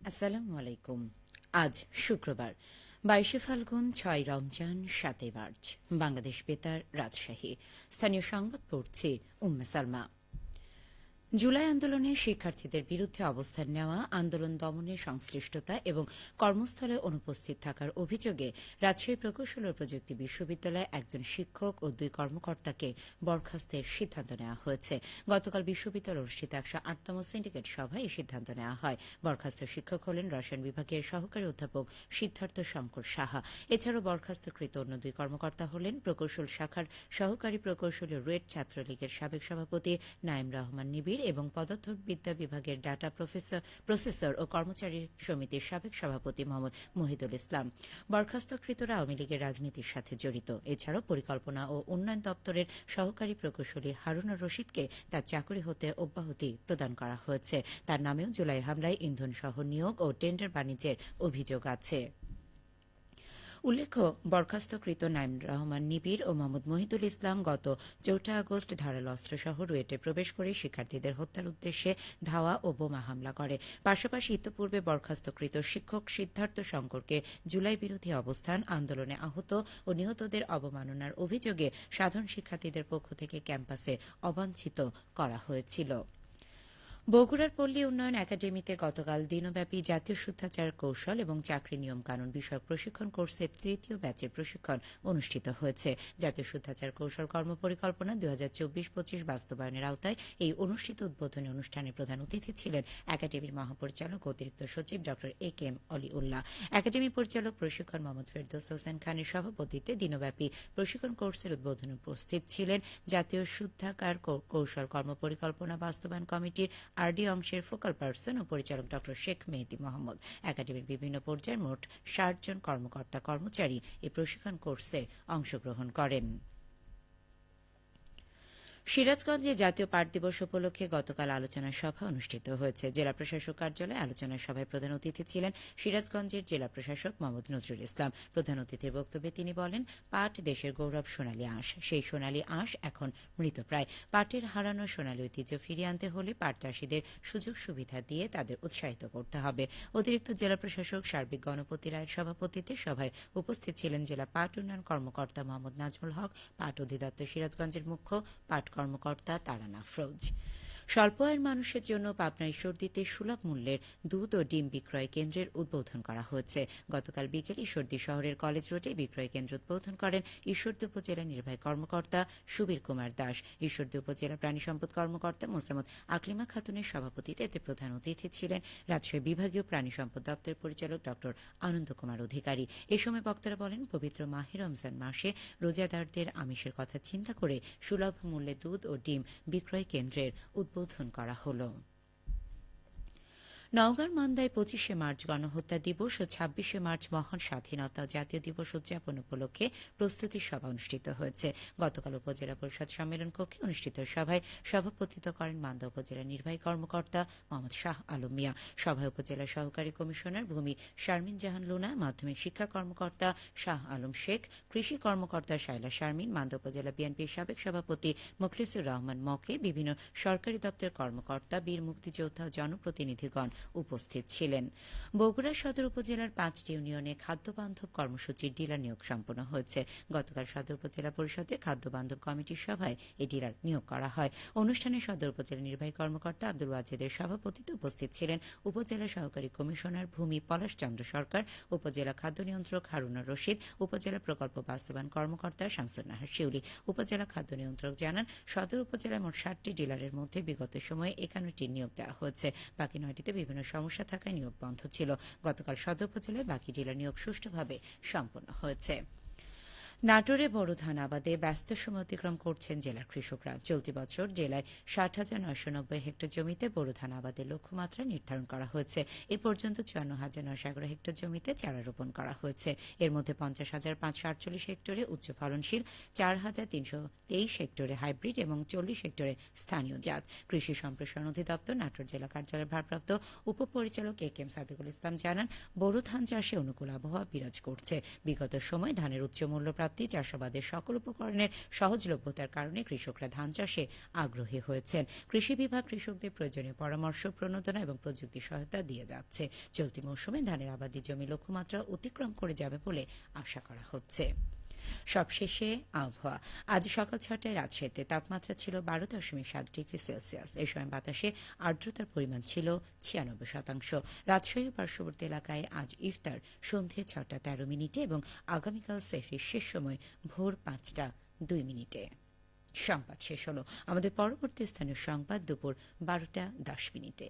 আসসালামু আলাইকুম। আজ শুক্রবার 22 ফাল্গুন 6 রমজান 7 মার্চ। বাংলাদেশ বেতার, রাজশাহী। স্থানীয় সংবাদ পড়ছি উম্মে সালমা। জুলাই আন্দোলনে শিক্ষার্থীদের বিরুদ্ধে অবস্থান নেওয়া, আন্দোলন দমনে সংশ্লিষ্টতা এবং কর্মস্থলে অনুপস্থিত থাকার অভিযোগে রাজশাহী প্রকৌশল ও প্রযুক্তি বিশ্ববিদ্যালয়ে একজন শিক্ষক ও 2 কর্মকর্তাকে বরখাস্তের সিদ্ধান্ত নেওয়া হয়েছে। গতকাল বিশ্ববিদ্যালয়ে অনুষ্ঠিত 108তম সিন্ডিকেট সভায় এই সিদ্ধান্ত নেওয়া হয়। বরখাস্ত শিক্ষক হলেন রসায়ন বিভাগের সহকারী অধ্যাপক সিদ্ধার্থ শঙ্কর সাহা। এছাড়াও বরখাস্তকৃত অন্য 2 কর্মকর্তা হলেন প্রকৌশল শাখার সহকারী প্রকৌশলী রুয়েট ছাত্রলীগের সাবেক সভাপতি নাইম রহমান নিবিড় এবং পদার্থবিদ্যা বিভাগের ডাটা প্রসেসর ও কর্মচারী সমিতির সাবেক সভাপতি মোহাম্মদ মহিদুল ইসলাম। বরখাস্তকৃতরা আওয়ামী লীগের রাজনীতির সাথে জড়িত। এছাড়াও পরিকল্পনা ও উন্নয়ন দপ্তরের সহকারী প্রকৌশলী হারুনুর রশিদকে তার চাকরি হতে অব্যাহতি প্রদান করা হয়েছে। তার নামেও জুলাই হামলায় ইন্ধনসহ নিয়োগ ও টেন্ডার বাণিজ্যের অভিযোগ আছে। উল্লেখ্য, বরখাস্তকৃত নাইম রহমান নিবিড় ও মোহাম্মদ মহিদুল ইসলাম গত 4 আগস্ট ধারালো অস্ত্রসহ রুয়েটে প্রবেশ করে শিক্ষার্থীদের হত্যার উদ্দেশ্যে ধাওয়া ও বোমা হামলা করে। পাশাপাশি ইতিপূর্বে বরখাস্তকৃত শিক্ষক সিদ্ধার্থ শঙ্করকে জুলাই বিরোধী অবস্থান, আন্দোলনে আহত ও নিহতদের অবমাননার অভিযোগে সাধারণ শিক্ষার্থীদের পক্ষ থেকে ক্যাম্পাসে অবাঞ্ছিত করা হয়েছিল। বগুড়ার পল্লী উন্নয়ন একাডেমিতে গতকাল দিনব্যাপী জাতীয় শুদ্ধাচার কৌশল এবং চাকরি নিয়মকানুন বিষয়ক প্রশিক্ষণ কোর্সের 3য় ব্যাচের প্রশিক্ষণ অনুষ্ঠিত হয়েছে। জাতীয় শুদ্ধাচার কৌশল কর্মপরিকল্পনা 2024-25 বাস্তবায়নের আওতায় এই অনুষ্ঠিত উদ্বোধনী অনুষ্ঠানে প্রধান অতিথি ছিলেন একাডেমির মহাপরিচালক অতিরিক্ত সচিব ড এ.কে.এম. অলিউল্লাহ। একাডেমি পরিচালক প্রশিক্ষণ মোহাম্মদ ফেরদৌস হোসেন খানের সভাপতিত্বে দিনব্যাপী প্রশিক্ষণ কোর্সের উদ্বোধনে উপস্থিত ছিলেন জাতীয় শুদ্ধাচার কৌশল কর্মপরিকল্পনা বাস্তবায়ন কমিটির আরডি অংশের ফোকাল পার্সন ও পরিচালক ড শেখ মেহেদী মোহাম্মদ। একাডেমির বিভিন্ন পর্যায়ের মোট 60 জন কর্মকর্তা কর্মচারী এই প্রশিক্ষণ কোর্সে অংশগ্রহণ করেন। সিরাজগঞ্জে জাতীয় পাট দিবস উপলক্ষে গতকাল আলোচনা সভা অনুষ্ঠিত হয়েছে। জেলা প্রশাসক কার্যালয়ে আলোচনা সভায় প্রধান অতিথি ছিলেন সিরাজগঞ্জের জেলা প্রশাসক মোহাম্মদ নজরুল ইসলাম। প্রধান অতিথির বক্তব্যে তিনি বলেন, পাট দেশের গৌরব, সোনালী আঁশ। সেই সোনালী আঁশ এখন মৃতপ্রায়। পাটের হারানো সোনালী ঐতিহ্য ফিরিয়ে আনতে হলে পাট চাষীদের সুযোগ সুবিধা দিয়ে তাদের উৎসাহিত করতে হবে। অতিরিক্ত জেলা প্রশাসক সার্বিক গণপতি রায়ের সভাপতিত্বে সভায় উপস্থিত ছিলেন জেলা পাট উন্নয়ন কর্মকর্তা মোহাম্মদ নাজমুল হক, পাট অধিদপ্তর সিরাজগঞ্জের মুখ্য পাট কর্মকর্তা তারানা আফরোজ। স্বল্প আয়ের মানুষের জন্য পাবনা ঈশ্বরদীতে সুলভ মূল্যের দুধ ও ডিম বিক্রয় কেন্দ্রের উদ্বোধন করা হয়েছে। গতকাল বিকেলে ঈশ্বরদী শহরের কলেজ রোডে বিক্রয় কেন্দ্র উদ্বোধন করেন ঈশ্বরদী উপজেলা নির্বাহী কর্মকর্তা সুবীর কুমার দাস। ঈশ্বরদী উপজেলা প্রাণী সম্পদ কর্মকর্তা মোসাম্মদ আকলিমা খাতুনের সভাপতিত্বে এতে প্রধান অতিথি ছিলেন রাজশাহী বিভাগীয় প্রাণী সম্পদ দপ্তরের পরিচালক ড আনন্দ কুমার অধিকারী। এ সময় বক্তারা বলেন, পবিত্র মাহে রমজান মাসে রোজাদারদের আমিষের কথা চিন্তা করে সুলভ মূল্যে দুধ ও ডিম বিক্রয় কেন্দ্রের উদ্বোধন করা হল। নওগাঁর মান্দায় 25শে মার্চ গণহত্যা দিবস ও 26শে মার্চ মহান স্বাধীনতা জাতীয় দিবস উদযাপন উপলক্ষে প্রস্তুতি সভা অনুষ্ঠিত হয়েছে। গতকাল উপজেলা পরিষদ সম্মেলন কক্ষে অনুষ্ঠিত সভায় সভাপতিত্ব করেন মান্দা উপজেলা নির্বাহী কর্মকর্তা মোহাম্মদ শাহ আলম মিয়া। সভায় উপজেলা সহকারী কমিশনার ভূমি শারমিন জাহান লুনা, মাধ্যমিক শিক্ষা কর্মকর্তা শাহ আলম শেখ, কৃষি কর্মকর্তা শায়লা শারমিন, মান্দা উপজেলা বিএনপির সাবেক সভাপতি মুখলিসুর রহমান মকে, বিভিন্ন সরকারি দপ্তরের কর্মকর্তা, বীর মুক্তিযোদ্ধা ও জনপ্রতিনিধিগণ উপস্থিত ছিলেন। বগুড়া সদর উপজেলার 5টি ইউনিয়নে খাদ্য বান্ধব কর্মসূচির ডিলার নিয়োগ সম্পন্ন হয়েছে। গতকাল সদর উপজেলা পরিষদে খাদ্য বান্ধব কমিটির সভায় এই ডিলার নিয়োগ করা হয়। অনুষ্ঠানে সদর উপজেলা নির্বাহী কর্মকর্তা আব্দুল ওয়াজেদের সভাপতিত্বে উপস্থিত ছিলেন উপজেলা সহকারী কমিশনার ভূমি পলাশ চন্দ্র সরকার, উপজেলা খাদ্য নিয়ন্ত্রক হারুনুর রশিদ, উপজেলা প্রকল্প বাস্তবায়ন কর্মকর্তা শামসুন নাহার শিউলি। উপজেলা খাদ্য নিয়ন্ত্রক জানান, সদর উপজেলায় মোট 60টি ডিলারের মধ্যে বিগত সময়ে 51টির নিয়োগ দেওয়া হয়েছে। বাকি 9টিতে বিভিন্ন সমস্যা থাকায় নিয়োগ বন্ধ ছিল। গতকাল সদর উপজেলায় বাকি ডিলার নিয়োগ সুষ্ঠুভাবে সম্পন্ন হয়েছে। নাটোরে বোরো ধান আবাদে ব্যস্ত সময় অতিক্রম করছেন জেলার কৃষকরা। চলতি বছর জেলায় 60,990 হেক্টর জমিতে বোরো ধান আবাদের লক্ষ্যমাত্রা নির্ধারণ করা হয়েছে। এ পর্যন্ত 54,911 হেক্টর জমিতে চারা রোপণ করা হয়েছে। এর মধ্যে 50,548 হেক্টরে উচ্চ ফলনশীল, 4,323 হেক্টরে হাইব্রিড এবং 40 হেক্টরে স্থানীয় জাত। কৃষি সম্প্রসারণ অধিদপ্তর নাটোর জেলা কার্যালয়ের ভারপ্রাপ্ত উপপরিচালক এ.কে.এম. সাদিকুল ইসলাম জানান, বোরো ধান চাষে অনুকূল আবহাওয়া বিরাজ করছে। বিগত সময় ধানের উচ্চ মূল্য প্রাপ্তি, চাষাবাদের সকল উপকরণের সহজলভ্যতার কারণে কৃষকরা ধান চাষে আগ্রহী হয়েছেন। কৃষি বিভাগ কৃষকদের প্রয়োজনীয় পরামর্শ, প্রণোদনা এবং প্রযুক্তি সহায়তা দিয়ে যাচ্ছে। চলতি মৌসুমে ধানের আবাদি জমি লক্ষ্যমাত্রা অতিক্রম করে যাবে বলে আশা করা হচ্ছে। সবশেষে আবহাওয়া। আজ সকাল ৬টায় রাজশাহীতে তাপমাত্রা ছিল ১২.৭ ডিগ্রি সেলসিয়াস। এ সময় বাতাসে আর্দ্রতার পরিমাণ ছিল ৯৬%। রাজশাহী ও পার্শ্ববর্তী এলাকায় আজ ইফতার সন্ধে ৬টা ১৩ মিনিটে এবং আগামীকাল সেহরির শেষ সময় ভোর ৫টা ২ মিনিটে। সংবাদ শেষ হল। আমাদের পরবর্তী স্থানীয় সংবাদ দুপুর ১২টা ১০ মিনিটে।